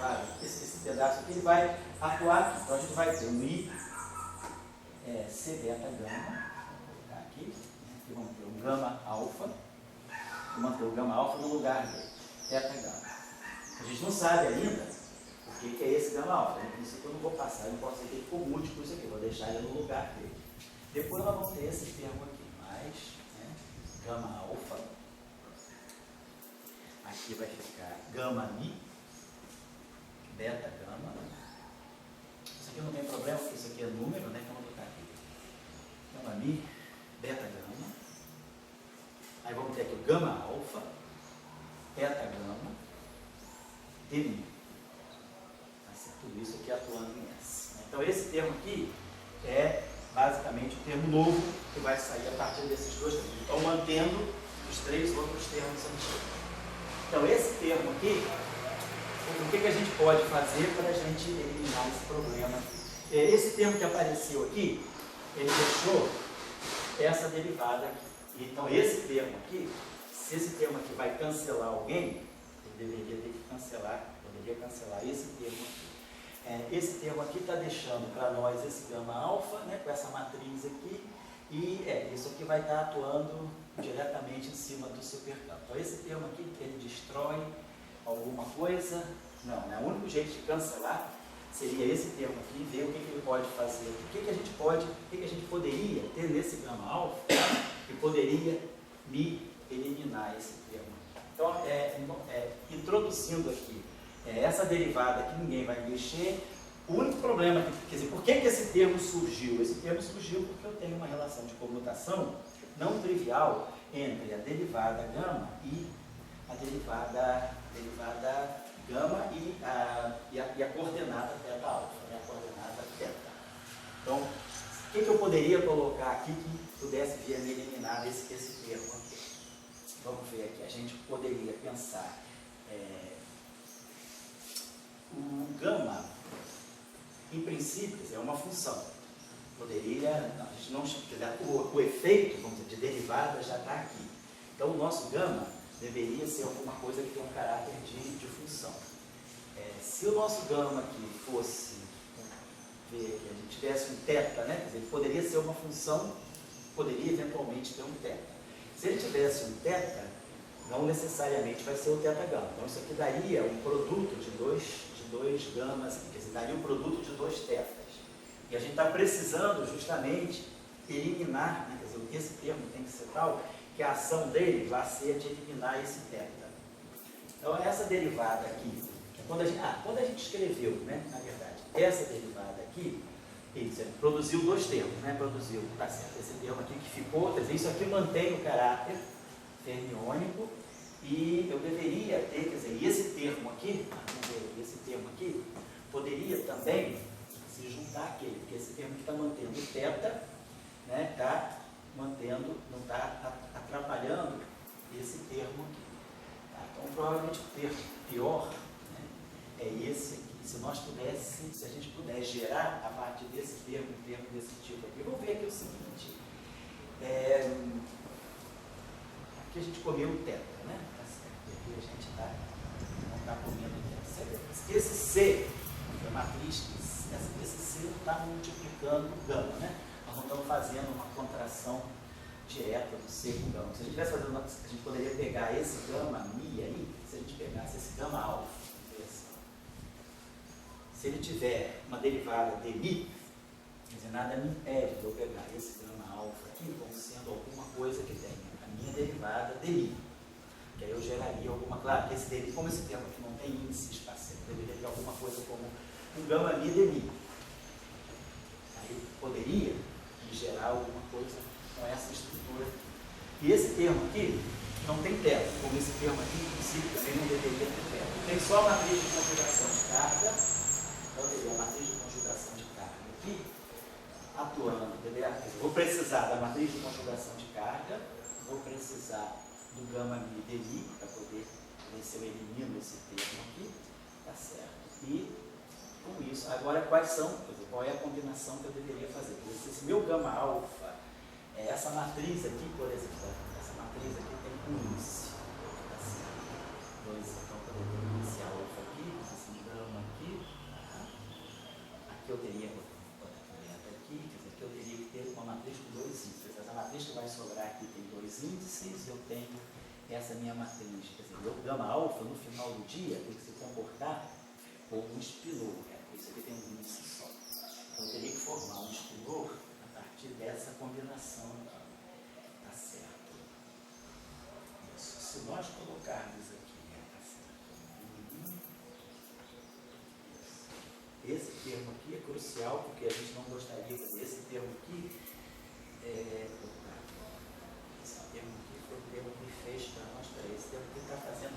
derivada, esse pedaço aqui, ele vai atuar. Então a gente vai ter um I, C beta gama, vou colocar aqui, aqui vamos ter um gama alfa, vou manter o gama alfa no lugar dele, beta gama. A gente não sabe ainda o que é esse gama alfa, né? Isso aqui eu não vou passar, eu não posso dizer que ele ficou múltiplo isso aqui, vou deixar ele no lugar dele. Depois nós vamos ter esse termo aqui, mais, né, gama alfa, aqui vai ficar gama mi, beta gama, isso aqui não tem problema, porque isso aqui é número, né, então eu vou botar aqui, gama mi, beta gama, aí vamos ter aqui o gama alfa, beta gama, de mi, vai ser tudo isso aqui atuando em S. Então esse termo aqui é basicamente o termo novo que vai sair a partir desses dois termos. Então, mantendo os três outros termos antigos. Então, esse termo aqui, o que a gente pode fazer para a gente eliminar esse problema? Esse termo que apareceu aqui, ele deixou essa derivada aqui. Então, esse termo aqui, se esse termo aqui vai cancelar alguém, ele deveria ter que cancelar, poderia cancelar esse termo aqui. Esse termo aqui está deixando para nós esse gama alfa, né, com essa matriz aqui, e isso aqui vai estar atuando diretamente em cima do supercampo. Então esse termo aqui, ele destrói alguma coisa? Não, né? O único jeito de cancelar seria esse termo aqui, ver o que ele pode fazer, o que a gente poderia ter nesse gama alfa, tá? Que poderia me eliminar esse termo. Então, introduzindo aqui essa derivada que ninguém vai mexer, o único problema, quer dizer, por que esse termo surgiu? Esse termo surgiu porque eu tenho uma relação de comutação não trivial entre a derivada gama e a derivada gama e a coordenada θ alfa, né? A coordenada θ. Então, o que eu poderia colocar aqui que pudesse vir a me eliminar esse termo aqui? Vamos ver aqui, a gente poderia pensar o gama, em princípio, é uma função. Poderia, a gente não, o efeito, vamos dizer, de derivada já está aqui. Então, o nosso gama deveria ser alguma coisa que tem um caráter de função. Se o nosso gama aqui fosse, ver que a gente tivesse um θ, né? Quer dizer, ele poderia ser uma função, poderia eventualmente ter um θ. Se ele tivesse um θ, não necessariamente vai ser o θ gama. Então, isso aqui daria um produto de dois gamas, quer dizer, daria um produto de dois θs. E a gente está precisando justamente eliminar, né? Quer dizer, esse termo tem que ser tal que a ação dele vai ser de eliminar esse θ. Então, essa derivada aqui, quando a gente escreveu, né, na verdade, essa derivada aqui, produziu dois termos, né? Produziu, tá certo, esse termo aqui que ficou, quer dizer, isso aqui mantém o caráter fermiônico e eu deveria ter, quer dizer, esse termo aqui poderia também se juntar àquele, porque esse termo que está mantendo o θ, né, está mantendo, não está atrapalhando esse termo aqui. Tá? Então, provavelmente o termo pior, né, é esse aqui. Se a gente puder gerar a partir desse termo, um termo desse tipo aqui, vamos ver aqui o seguinte. Aqui a gente comeu o θ, né? Tá certo. Aqui a gente não está comendo o θ. Esse C, a matriz, esse C não está multiplicando gama, né? Nós não estamos fazendo uma contração direta do C com gama. Se a gente estivesse fazendo a gente poderia pegar esse gama mi aí, se a gente pegasse esse gama alfa, se ele tiver uma derivada de mi, quer dizer, nada me impede de eu pegar esse gama alfa aqui como sendo alguma coisa que tenha a minha derivada de mi. Que aí eu geraria alguma, claro, que como esse termo aqui não tem índice espacial, eu deveria ter alguma coisa como um gama mi de mi. Aí poderia gerar alguma coisa com essa estrutura. E esse termo aqui não tem θ, como esse termo aqui, em princípio, também não deveria ter θ. Tem só a matriz de conjugação de carga, então teria a matriz de conjugação de carga aqui, atuando, vou precisar da matriz de conjugação de carga, vou precisar do gama mi de mi, para poder ver se eu elimino esse termo aqui, tá certo. E com isso, agora qual é a combinação que eu deveria fazer? Porque se esse meu gama alfa, essa matriz aqui, por exemplo, essa matriz aqui tem um índice, tá certo. Então, poderia ter índice alfa aqui, esse gama vezes eu tenho essa minha matriz. Quer dizer, o gama alfa, no final do dia, tem que se comportar como um espinor. Isso aqui tem um índice só. Então, eu teria que formar um espinor a partir dessa combinação aqui. Tá certo? Isso. Se nós colocarmos aqui, tá certo? Esse termo aqui é crucial, porque a gente não gostaria de fazer esse termo aqui. Esse termo aqui foi o termo que fez para nós. Esse termo aqui está fazendo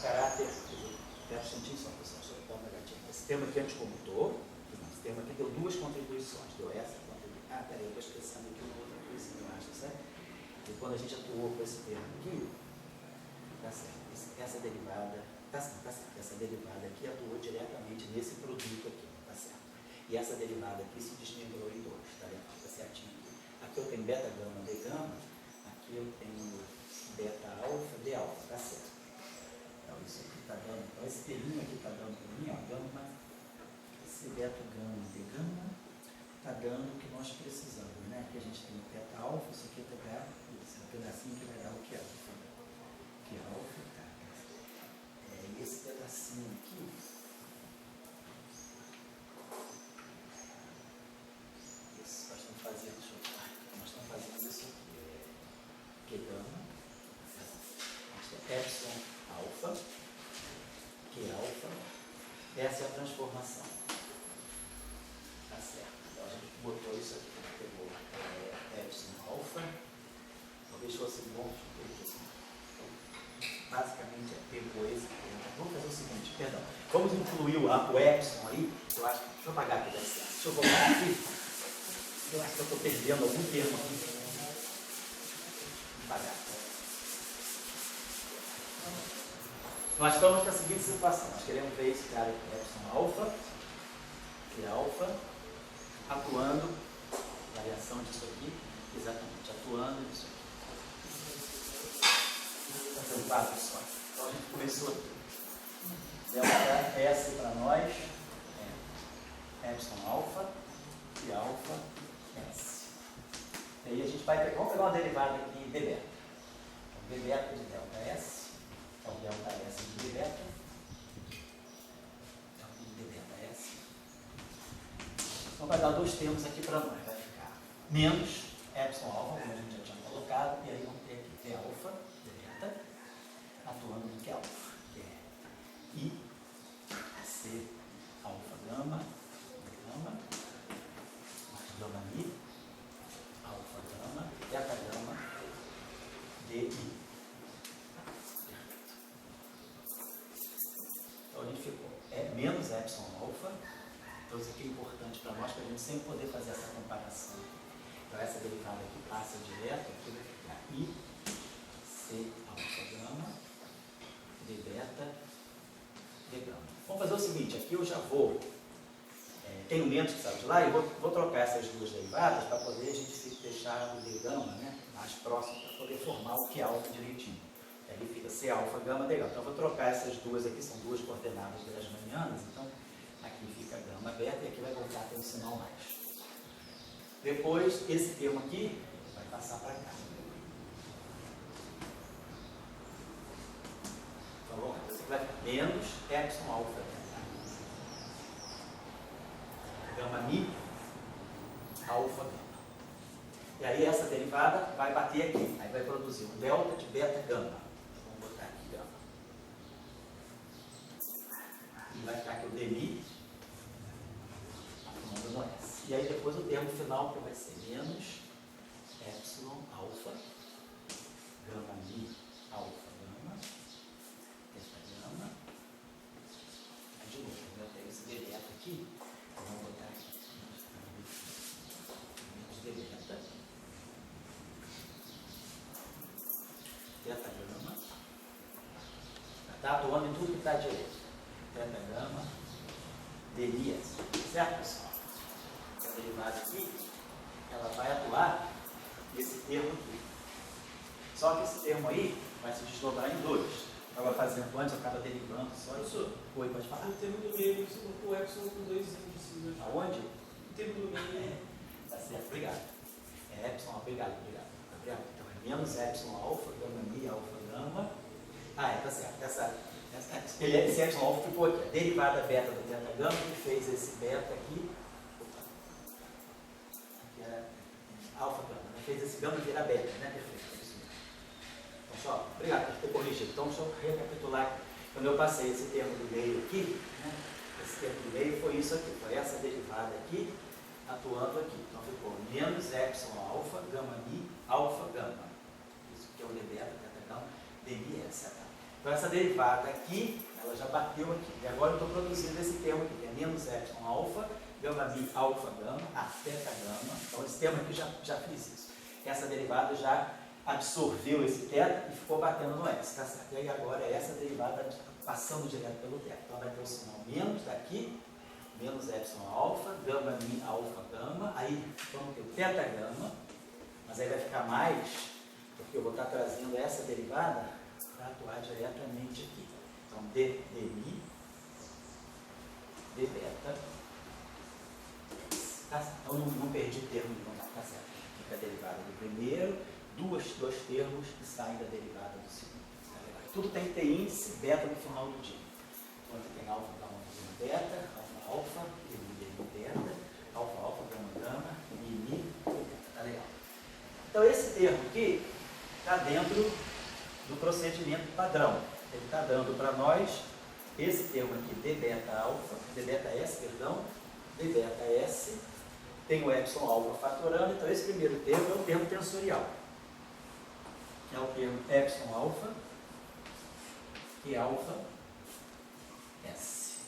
caráter. Espera um instantinho só, pessoal, só dar uma olhadinha. Esse termo aqui é anticomutor. Esse termo aqui deu duas contribuições. Deu essa contribuição. Ah, peraí, eu estou esquecendo aqui uma outra coisinha, eu acho, certo? E quando a gente atuou com esse termo aqui, tá certo. Essa derivada, tá certo. Essa derivada aqui atuou diretamente nesse produto aqui, tá certo? E essa derivada aqui se desmembrou em dois, tá vendo? Tá certinho aqui. Aqui eu tenho beta gama de gama, aqui eu tenho beta alfa de alfa, tá certo? Então isso aqui está dando, então esse terminho aqui está dando para mim, ó, gama, esse beta gama de gama está dando o que nós precisamos, né? Aqui a gente tem beta alfa, isso aqui vai dar, esse é um pedacinho que vai dar o que alfa. Que alfa, tá? E esse pedacinho aqui, nós estamos fazendo, deixa eu falar, nós estamos fazendo isso aqui, que gama, epsilon alfa, que alfa, essa é a transformação, tá certo? Então a gente botou isso aqui, pegou epsilon alfa, talvez fosse bom, basicamente pegou esse termo. Vamos fazer o seguinte, perdão, vamos incluir o epsilon aí, eu acho, deixa eu apagar aqui, deixa eu voltar aqui. Eu acho que eu estou perdendo algum termo aqui. Vou pagar. Nós estamos com a seguinte situação. Nós queremos ver esse cara aqui, epsilon alfa, que é alfa, atuando, variação disso aqui, exatamente, atuando nisso aqui. Está sendo fácil, pessoal. Então a gente começou aqui. Delta S para nós é epsilon alfa e alfa S. E aí a gente vai pegar, vamos pegar uma derivada aqui de beta. Então, d beta de delta S, então delta S de d beta, delta de d beta S. Então vai dar dois termos aqui para nós, vai ficar menos epsilon alfa, como a gente já tinha colocado, e aí vamos ter aqui d alfa, d beta, atuando no que alfa, que é I, C, alfa gama, gama, gama mi, alfa gama, beta gama, DI. Então a gente ficou, menos epsilon alfa, então isso aqui é importante para nós, para a gente sempre poder fazer essa comparação. Então essa derivada aqui passa direto, aqui vai ficar I, C, alfa gama, D beta, D gama. Vamos fazer o seguinte, aqui eu já vou, tem um menos que saiu de lá, e vou trocar essas duas derivadas para poder a gente deixar o D gama, né, mais próximo, para poder formar o que é alfa direitinho. E aí fica C alfa gama D gama. Então eu vou trocar essas duas aqui, são duas coordenadas grasmanianas, então aqui fica gama beta e aqui vai voltar a ter um sinal mais. Depois, esse termo aqui vai passar para cá. Então vamos lá, esse aqui vai ficar menos epsilon alfa gama mi, alfa gama. E aí essa derivada vai bater aqui, aí vai produzir um delta de beta gama. Vamos botar aqui gama. E vai ficar aqui o dmi, acumulando no S. E aí depois o termo final que vai ser menos epsilon alfa gama mi, alfa gama, beta gama. Aí de novo, eu tenho esse direto aqui. Vamos botar aqui. D beta. Beta gama. Está atuando em tudo que está direito. Beta gama. DIS. Certo, pessoal? Essa derivada aqui, ela vai atuar nesse termo aqui. Só que esse termo aí vai se desdobrar em dois. Estava fazendo antes, acaba derivando só isso. Oi, pode falar. O termo do meio, você colocou o epsilon com dois índices. Aonde? O termo do meio. Tá certo, obrigado. Epsilon, obrigado. Gabriel, então menos epsilon alfa, gama mi, alfa, gama. Tá certo. Esse epsilon alfa ficou aqui. A derivada beta do teta gama que fez esse beta aqui. Aqui era alfa gama. Fez esse gama virar beta, né? Perfeito. Isso mesmo. Então, só, obrigado por ter corrigido. Então, deixa eu recapitular. Quando eu passei esse termo do meio aqui, né? Esse termo do meio foi isso aqui. Foi essa derivada aqui, atuando aqui. Então, ficou menos epsilon alfa, gama mi, alfa, gama. Isso que é o d beta, teta gama, d mi, etc. Então, essa derivada aqui, ela já bateu aqui. E agora eu estou produzindo esse termo aqui, que é menos epsilon alfa, gama mi, alfa, gama, teta gama. Então, esse termo aqui já fiz isso. Essa derivada já absorveu esse teta e ficou batendo no s, tá certo? E aí agora é essa derivada passando direto pelo teta. Então, vai ter o sinal menos daqui, menos epsilon alfa, gama mi, alfa, gama. Aí vamos ter o teta gama, mas aí vai ficar mais, porque eu vou estar trazendo essa derivada para atuar diretamente aqui. Então, d mi, d beta. Tá certo? Então, não perdi termo nenhum, tá certo? Fica a derivada do primeiro, dois termos que saem da derivada do segundo. Tá, tudo tem que ter índice beta no final do dia. Então, aqui tem alfa, gama, beta, alfa, alfa, mi, beta, alfa, alfa, gama, gama, mi, beta. Tá legal? Então, esse termo aqui está dentro do procedimento padrão. Ele está dando para nós esse termo aqui, d beta alfa, d beta s, perdão, d beta s, tem o epsilon alfa fatorando, então esse primeiro termo é o termo tensorial. É o termo epsilon alfa e alfa s.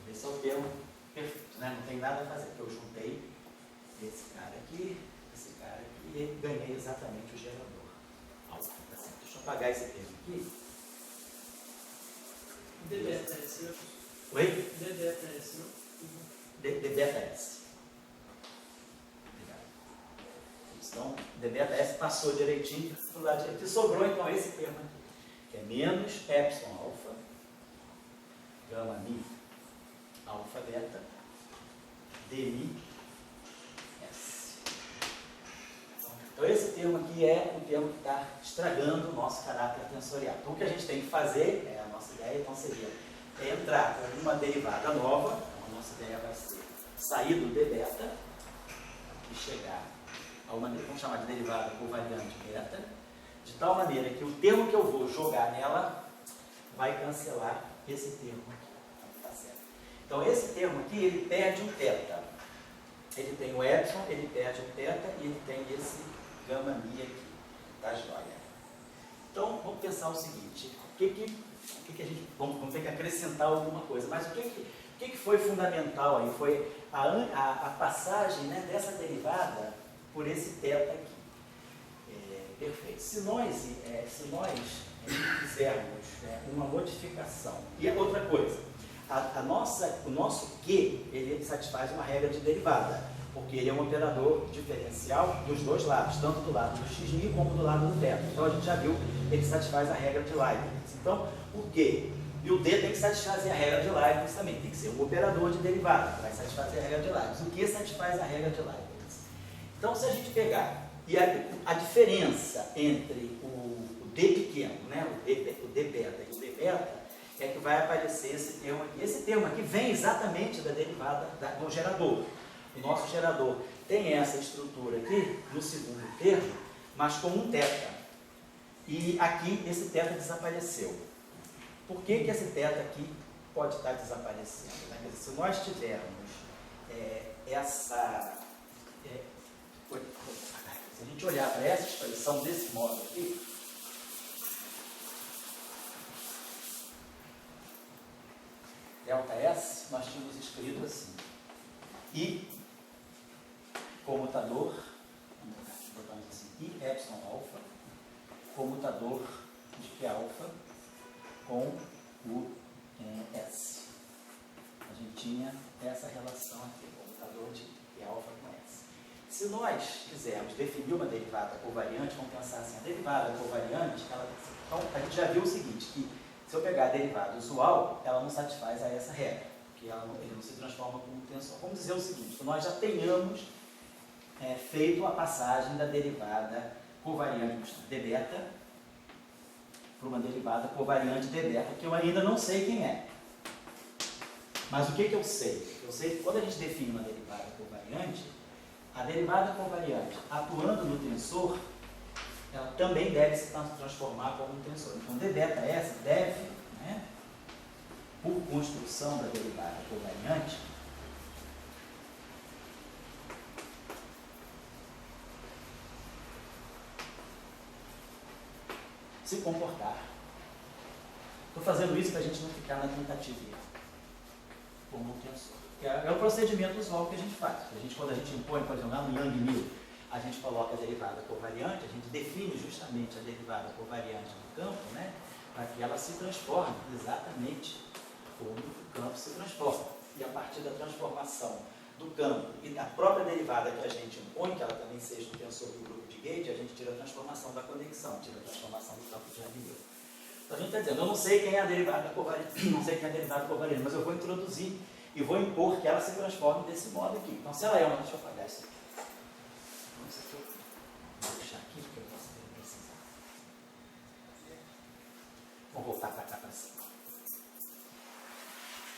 Esse é o termo perfeito, né? Não tem nada a fazer, porque eu juntei esse cara aqui e ganhei exatamente o gerador. Alfa, tá certo? Deixa eu apagar esse termo aqui. D beta S, né? Oi? D beta S, né? D beta S. Então, d beta S passou direitinho para o lado direito. E sobrou então esse termo aqui, que é menos epsilon alfa, gama mi, alfa beta, d mi, s. Então, esse termo aqui é o termo que está estragando o nosso caráter tensorial. Então, o que a gente tem que fazer, a nossa ideia então seria entrar com uma derivada nova. Então, a nossa ideia vai ser sair do d beta e chegar a uma, vamos chamar de derivada covariante beta, de tal maneira que o termo que eu vou jogar nela vai cancelar esse termo aqui. Tá certo? Então, esse termo aqui, ele perde um teta. Ele tem o epsilon, ele perde um teta e ele tem esse gama mi aqui. Tá joia? Então, vamos pensar o seguinte, o que a gente, vamos ter que acrescentar alguma coisa, mas o que foi fundamental aí? Foi a passagem, né, dessa derivada por esse teta aqui. Perfeito. Se nós fizermos uma modificação, e outra coisa, o nosso Q, ele satisfaz uma regra de derivada, porque ele é um operador diferencial dos dois lados, tanto do lado do x' como do lado do teta. Então a gente já viu, ele satisfaz a regra de Leibniz. Então o Q e o D tem que satisfazer a regra de Leibniz também, tem que ser um operador de derivada, que vai satisfazer a regra de Leibniz. O Q satisfaz a regra de Leibniz. Então, se a gente pegar, e a diferença entre o D pequeno, né, o D beta e o D beta, é que vai aparecer esse termo aqui. Esse termo aqui vem exatamente da derivada do gerador. O nosso gerador tem essa estrutura aqui, no segundo termo, mas com um teta. E aqui, esse teta desapareceu. Por que esse teta aqui pode estar desaparecendo? Né? Se nós tivermos se a gente olhar para essa expressão desse modo aqui, ΔS, nós tínhamos escrito assim, I comutador, botamos assim, I epsilon alfa, comutador de Q alfa com o S. A gente tinha essa relação aqui, comutador de Q alfa com S. Se nós quisermos definir uma derivada covariante, vamos pensar assim, a derivada covariante, então a gente já viu o seguinte, que se eu pegar a derivada usual, ela não satisfaz a essa regra, porque ele não se transforma como tensor. Vamos dizer o seguinte, que nós já tenhamos feito a passagem da derivada covariante d beta para uma derivada covariante d beta, que eu ainda não sei quem é. Mas o que eu sei? Eu sei que quando a gente define uma derivada covariante, a derivada covariante atuando no tensor, ela também deve se transformar como um tensor. Então, d beta S deve, né, por construção da derivada covariante, se comportar. Estou fazendo isso para a gente não ficar na tentativa como um tensor. É o procedimento usual que a gente faz. Quando a gente impõe, por exemplo, lá no Yang-Mills, a gente coloca a derivada covariante, a gente define justamente a derivada covariante do campo, né, para que ela se transforme exatamente como o campo se transforma. E a partir da transformação do campo e da própria derivada que a gente impõe, que ela também seja um tensor do grupo de Gauge, a gente tira a transformação da conexão, tira a transformação do campo de Yang-Mills. Então a gente está dizendo, eu não sei quem é a derivada covariante, não sei quem é a derivada covariante, mas eu vou introduzir e vou impor que ela se transforme desse modo aqui. Então, se ela é uma, deixa eu apagar isso aqui. Então, isso aqui eu vou deixar aqui porque eu posso precisar. Vou voltar para cá para cima.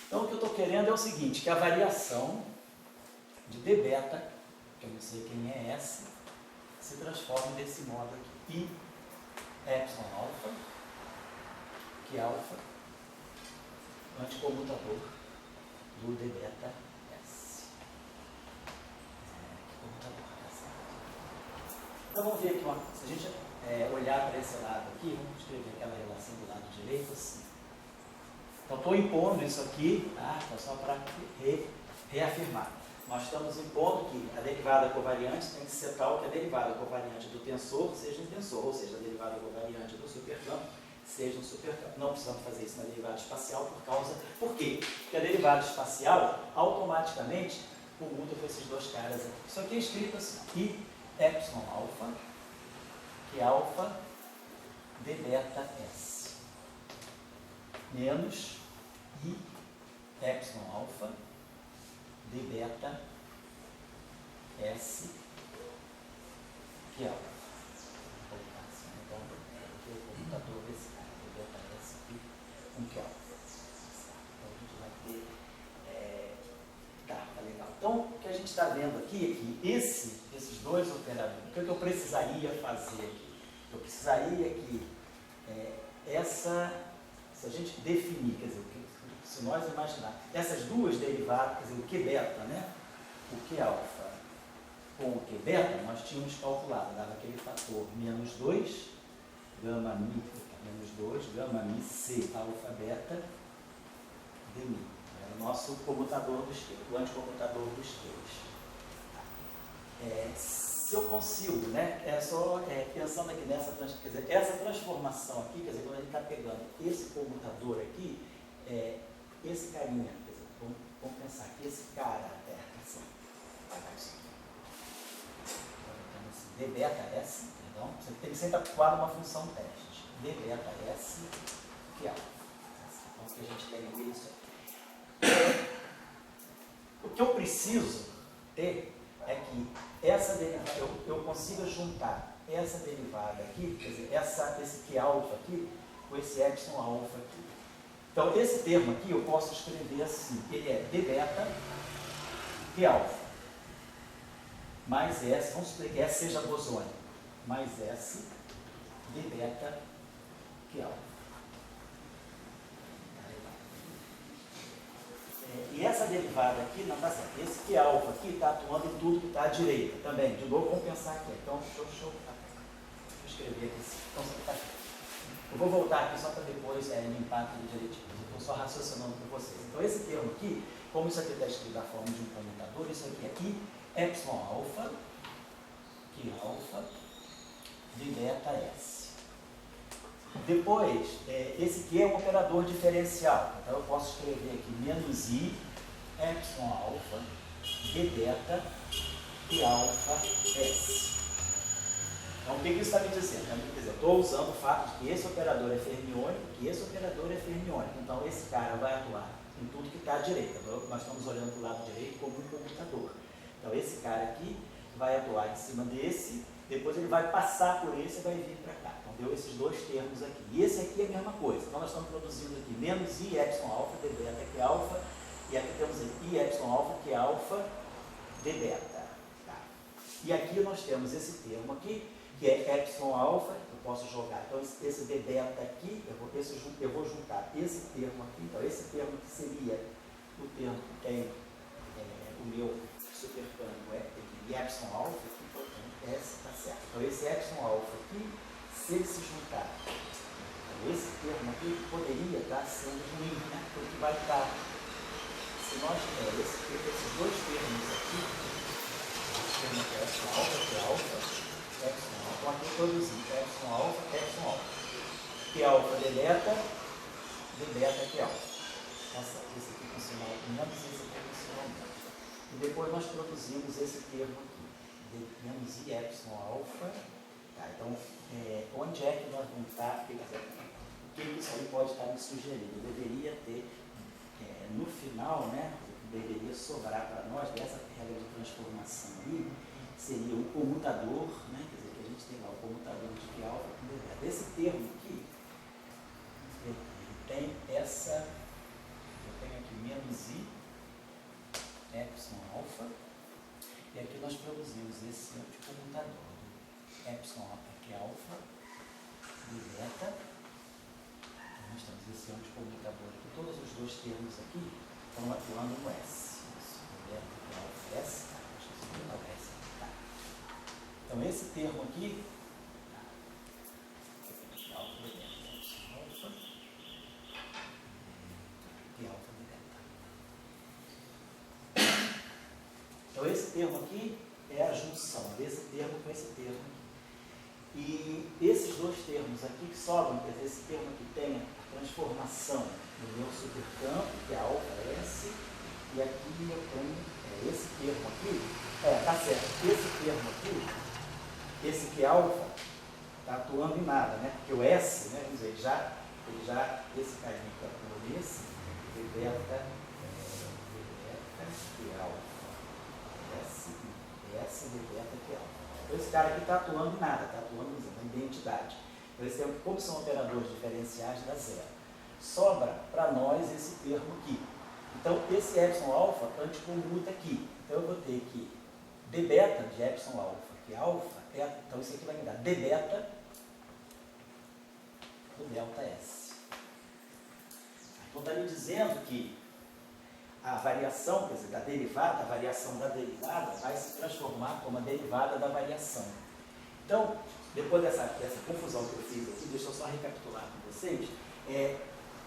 Então, o que eu estou querendo é o seguinte, que a variação de d beta, que eu não sei quem é essa, se transforme desse modo aqui. I epsilon alfa, que é alfa, anticomutador do d beta S. Que computador, tá certo? Então vamos ver aqui, se a gente olhar para esse lado aqui, vamos escrever aquela relação do lado direito assim. Então estou impondo isso aqui, tá? Então, só para reafirmar. Nós estamos impondo que a derivada covariante tem que ser tal que a derivada covariante do tensor seja um tensor, ou seja, a derivada covariante do supercampo seja um supercampo. Não precisamos fazer isso na derivada espacial por quê? Porque a derivada espacial automaticamente comuta com esses dois caras aqui. Isso aqui é escrito assim, I epsilon alfa, que é alfa d beta S, menos I epsilon alfa d beta S, que é alfa. Vou colocar assim, então, aqui é o computador desse cara, d beta S aqui, que é alfa. Então, a gente vai ter... Tá legal. Então, o que a gente está vendo aqui é que esses dois operadores, o que eu precisaria fazer aqui? Eu precisaria que se a gente definir, quer dizer, se nós imaginar essas duas derivadas, quer dizer, o Q beta, né? O Q alfa com o Q beta, nós tínhamos calculado, dava aquele fator menos 2, gama mi, menos 2, gama mi C alfa beta de mi. Era o nosso comutador dos Qs, o anticomutador dos Qs. Se eu consigo, né? Pensando aqui nessa quer dizer, essa transformação aqui, quer dizer, quando a gente está pegando esse comutador aqui, esse carinha, quer dizer, vamos pensar que esse cara assim, apagar isso aqui. Então, d beta S, perdão, você tem que sempre atuar numa função teste. D beta S, que é alfa. Então, o que a gente tem aqui é isso aqui. O que eu preciso ter é que essa derivada, eu consiga juntar essa derivada aqui, quer dizer, esse Q alfa aqui, com esse epsilon alfa aqui. Então, esse termo aqui eu posso escrever assim, ele é d beta Q alfa, mais S, vamos supor que S seja bosônico, mais S d beta Q alfa. E essa derivada aqui, não está certo. Esse Q alfa aqui está atuando em tudo que está à direita também. De novo, vamos pensar aqui. Então, deixa eu escrever aqui. Então, eu vou voltar aqui só para depois limpar tudo direitinho. Eu estou só raciocinando com vocês. Então, esse termo aqui, como isso aqui está escrito da forma de um comutador, isso aqui é I epsilon alfa, Q alfa, de beta S. Depois, esse Q é um operador diferencial. Então, eu posso escrever aqui menos I epsilon alfa d beta Q alfa S. Então, o que isso está me dizendo? Quer dizer, eu estou usando o fato de que esse operador é fermiônico, que esse operador é fermiônico. Então, esse cara vai atuar em tudo que está à direita. Nós estamos olhando para o lado direito como um computador. Então, esse cara aqui vai atuar em cima desse depois ele vai passar por esse e vai vir para cá. Então deu esses dois termos aqui. E esse aqui é a mesma coisa. Então nós estamos produzindo aqui menos I epsilon alfa d beta, que é alfa, e aqui temos I epsilon alfa, que é alfa d beta. Tá? E aqui nós temos esse termo aqui, que é epsilon alfa, eu posso jogar. Então esse d beta aqui, eu vou juntar esse termo aqui. Então esse termo que seria o termo que tem o meu supercampo é epsilon alfa, aqui, portanto, S está certo. Então esse epsilon alfa aqui, se ele se juntar, então, esse termo aqui poderia estar sendo ruim, né? Porque vai estar, se nós tivermos esses dois termos aqui, esse termo aqui é epsilon alfa, que é alfa, epsilon alfa, então aqui produzir epsilon alfa, que é alfa d beta que é alfa. Esse aqui com sinal menos, esse aqui com sinal menos. E depois nós produzimos esse termo aqui, menos I epsilon alfa. Tá, então, onde é que nós vamos estar? O que isso aí pode estar me sugerindo? Eu deveria ter, no final, né, deveria sobrar para nós, dessa regra de transformação aí, seria o comutador, né, quer dizer, que a gente tem lá o comutador de que alfa com d beta. Esse termo aqui, ele tem essa, eu tenho aqui menos I epsilon alfa, e aqui nós produzimos esse anticomutador, epsilon aqui alfa, d beta, então nós temos esse anticomutador aqui, todos os dois termos aqui estão atuando no S, isso, d beta aqui alfa S, tá? Acho que isso não é S, tá? Então esse termo aqui, alfa d beta, alfa, e alfa d beta. Então esse termo aqui é a junção desse termo com esse termo aqui. E esses dois termos aqui que sobram, quer dizer, esse termo aqui tem a transformação do meu supercampo, que é alfa S, e aqui eu tenho esse termo aqui, tá certo, esse termo aqui, esse que é alfa, está atuando em nada, né? Porque o S, né, vamos dizer, esse carinha que atua nesse, d beta, que é alfa. S d beta que é alfa. Então esse cara aqui está atuando em nada, está atuando na identidade. Então esse termo, como são operadores diferenciais, dá zero. Sobra para nós esse termo aqui. Então esse epsilon alfa anticomuta aqui. Então eu vou ter que d beta de epsilon alfa, que é alfa, então isso aqui vai me dar d beta do delta S. Então está me dizendo que a variação, quer dizer, a variação da derivada vai se transformar como a derivada da variação. Então, depois dessa confusão que eu fiz aqui, deixa eu só recapitular com vocês,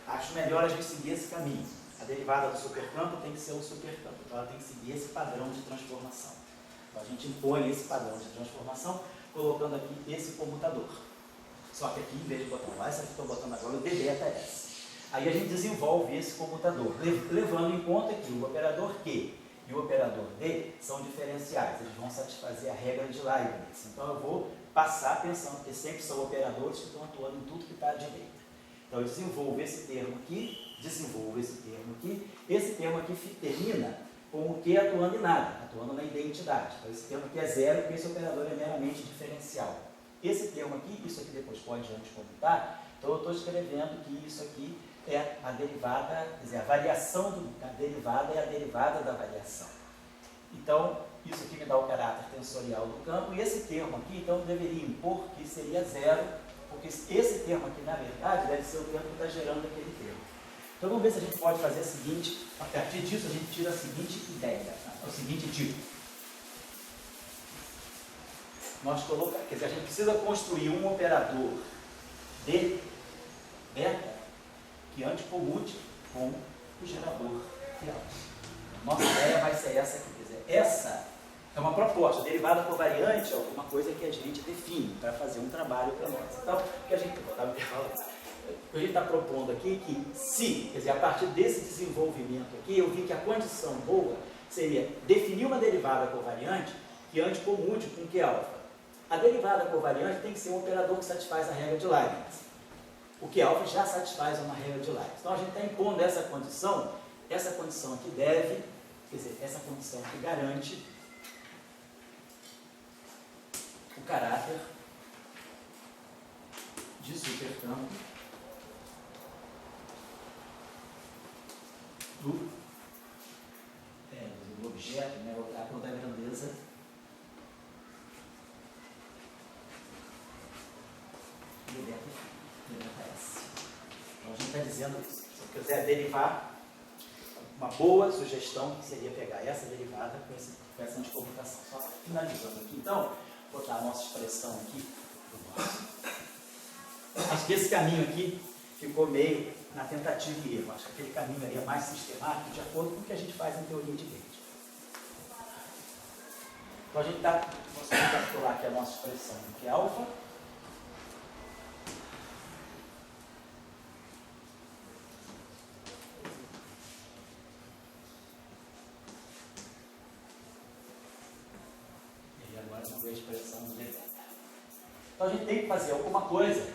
acho melhor a gente seguir esse caminho. A derivada do supercampo tem que ser um supercampo, então ela tem que seguir esse padrão de transformação. Então a gente impõe esse padrão de transformação colocando aqui esse comutador. Só que aqui, em vez de botar um S, eu estou botando agora o d beta S. Aí a gente desenvolve esse comutador, levando em conta que o operador Q e o operador D são diferenciais, eles vão satisfazer a regra de Leibniz. Então eu vou passar pensando que sempre são operadores que estão atuando em tudo que está à direita. Então eu desenvolvo esse termo aqui, esse termo aqui termina com o Q atuando em nada, atuando na identidade. Então esse termo aqui é zero, porque esse operador é meramente diferencial. Esse termo aqui, isso aqui depois pode anticomputar, então eu estou escrevendo que isso aqui é a derivada, quer dizer, a variação da derivada é a derivada da variação. Então, isso aqui me dá o caráter tensorial do campo, e esse termo aqui, então, eu deveria impor que seria zero, porque esse termo aqui, na verdade, deve ser o termo que está gerando aquele termo. Então, vamos ver se a gente pode fazer a seguinte, a partir disso, a gente tira a seguinte ideia, o seguinte tipo. Nós colocamos, quer dizer, a gente precisa construir um operador de beta que anticomute com o gerador real. Nossa ideia vai ser essa aqui, quer dizer, essa é uma proposta, derivada por variante, é alguma coisa que a gente define para fazer um trabalho para nós. Então, o que a gente está propondo aqui é que se, quer dizer, a partir desse desenvolvimento aqui, eu vi que a condição boa seria definir uma derivada covariante que anticomute com Q alfa. A derivada covariante tem que ser um operador que satisfaz a regra de Leibniz. O Q alfa já satisfaz uma regra de Leibniz. Então a gente está impondo essa condição aqui deve, quer dizer, essa condição que garante o caráter de supercampo do objeto, né, ou da grandeza de delta S. Então a gente está dizendo isso. Se eu quiser derivar, uma boa sugestão seria pegar essa derivada com essa anticommutação. Só finalizando aqui, então, vou botar a nossa expressão aqui. Acho que esse caminho aqui ficou meio na tentativa e erro. Acho que aquele caminho ali é mais sistemático, de acordo com o que a gente faz em teoria de rede. Então a gente está conseguindo calcular aqui a nossa expressão, que é alfa. E agora vamos ver a expressão do delta. Então a gente tem que fazer alguma coisa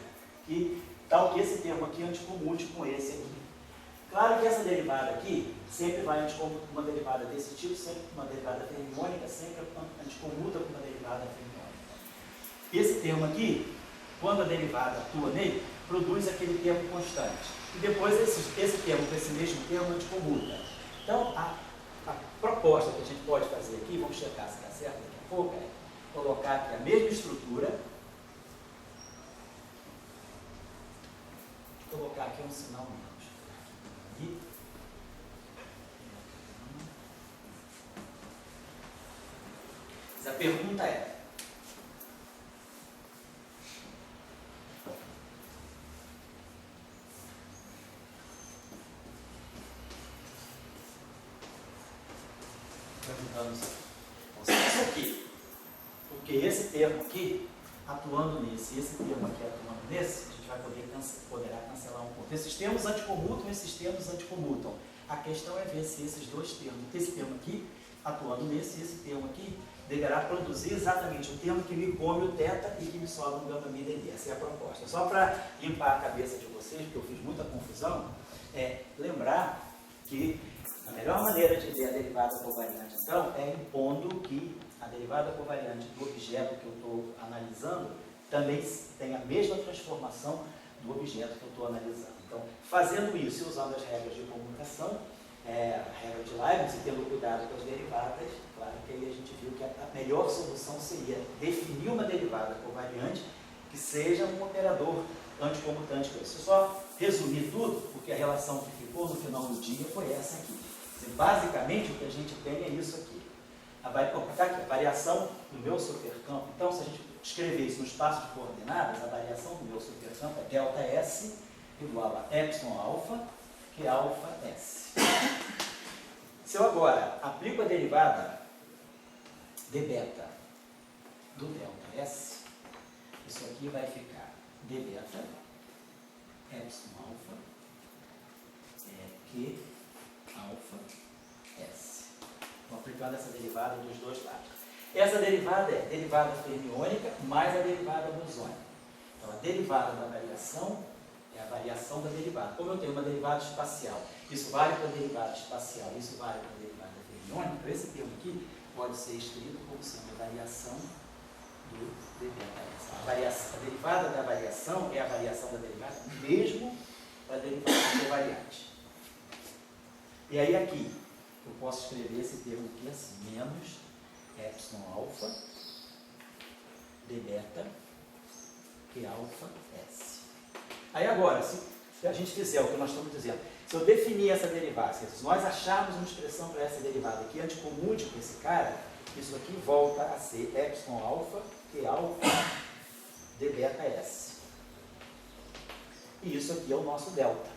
que tal que esse termo aqui anticomute com esse aqui. Claro que essa derivada aqui sempre vai anticomutar com uma derivada desse tipo, sempre com uma derivada fermiônica, sempre anticomuta com uma derivada fermiônica. Esse termo aqui, quando a derivada atua nele, produz aquele termo constante. E depois esse termo com esse mesmo termo anticomuta. Então, a proposta que a gente pode fazer aqui, vamos checar se está certo daqui a pouco, é colocar aqui a mesma estrutura, colocar aqui um sinal menos. Mas a pergunta é: isso aqui, porque esse termo aqui atuando nesse, esse termo aqui atuando nesse, a gente vai poderá cancelar um ponto. Esses termos anticomutam, esses termos anticomutam. A questão é ver se esses dois termos, esse termo aqui atuando nesse e esse termo aqui, deverá produzir exatamente o termo que me come o θ e que me sobra um gama mi dB. Essa é a proposta. Só para limpar a cabeça de vocês, porque eu fiz muita confusão, é lembrar que a melhor maneira de ver a derivada covariante, então, é impondo que a derivada covariante do objeto que eu estou analisando também tem a mesma transformação do objeto que eu estou analisando. Então, fazendo isso e usando as regras de comutação, a regra de Leibniz, e tendo cuidado com as derivadas, claro que aí a gente viu que a melhor solução seria definir uma derivada covariante que seja um operador anticomutante. Se eu só resumir tudo, porque a relação que ficou no final do dia foi essa aqui. Basicamente, o que a gente tem é isso aqui. A variação do meu supercampo. Então, se a gente escrever isso no espaço de coordenadas, a variação do meu supercampo é ΔS igual a epsilon alfa, que é alfa S. Se eu agora aplico a derivada de beta do ΔS, isso aqui vai ficar d beta epsilon alfa Q alfa S. Estou aplicando essa derivada dos dois lados. Essa derivada é derivada fermiônica mais a derivada bosônica. Então, a derivada da variação é a variação da derivada. Como eu tenho uma derivada espacial, isso vale para a derivada espacial, isso vale para a derivada fermiônica, esse termo aqui pode ser escrito como sendo a variação do dβ. A derivada da variação é a variação da derivada, mesmo para a derivada covariante. E aí aqui, eu posso escrever esse termo aqui assim, menos epsilon alfa d beta que alfa S. Aí agora, se a gente fizer o que nós estamos dizendo, se eu definir essa derivada, se nós acharmos uma expressão para essa derivada que anticomute com esse cara, isso aqui volta a ser epsilon alfa que alfa d beta S. E isso aqui é o nosso delta.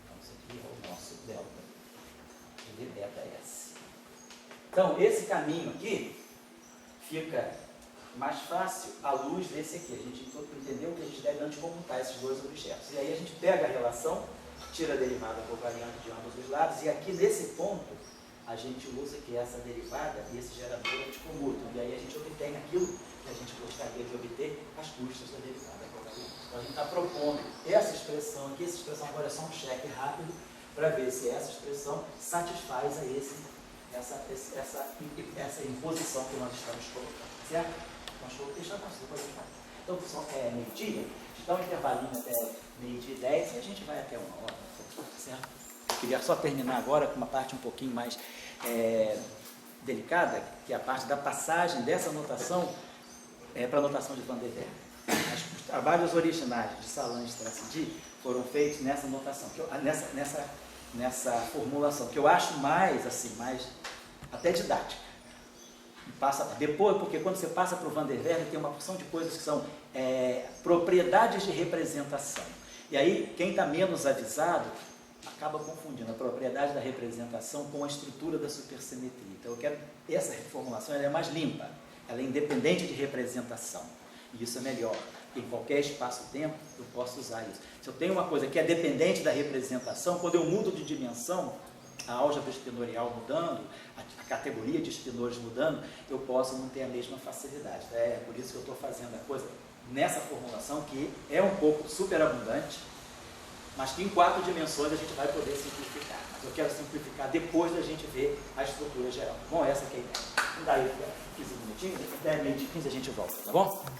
Então, isso aqui é o nosso delta de d beta S. Então, esse caminho aqui fica mais fácil à luz desse aqui. A gente entendeu que a gente deve anticommutar esses dois objetos. E aí a gente pega a relação, tira a derivada covariante de ambos os lados, e aqui nesse ponto a gente usa que essa derivada e esse gerador anticommutam. E aí a gente obtém aquilo que a gente gostaria de obter às custas da derivada covariante. Então a gente está propondo essa expressão aqui, essa expressão agora é só um cheque rápido para ver se essa expressão satisfaz a essa imposição que nós estamos colocando, certo? Então, show, deixa eu passar, depois a gente vai. Então, é meio-dia, dá um intervalinho até meio-dia e 10 e a gente vai até 1h, certo? Queria só terminar agora com uma parte um pouquinho mais delicada, que é a parte da passagem dessa notação para a notação de Van der Waals. Os trabalhos originais de Salange e Tracidi foram feitos nessa notação, nessa formulação, que eu acho mais, assim, mais até didática. Depois, porque quando você passa para o Van der Waals, tem uma porção de coisas que são propriedades de representação. E aí, quem está menos avisado, acaba confundindo a propriedade da representação com a estrutura da supersimetria. Então, essa reformulação ela é mais limpa, ela é independente de representação. E isso é melhor. Em qualquer espaço-tempo, eu posso usar isso. Se eu tenho uma coisa que é dependente da representação, quando eu mudo de dimensão, a álgebra espinorial mudando, a categoria de espinores mudando, eu posso não ter a mesma facilidade. É por isso que eu estou fazendo a coisa nessa formulação, que é um pouco superabundante, mas que em 4 dimensões a gente vai poder simplificar. Mas eu quero simplificar depois da gente ver a estrutura geral. Bom, essa que é a ideia. Daí, 15 minutinhos, 10 minutos, 15 a gente volta, tá bom?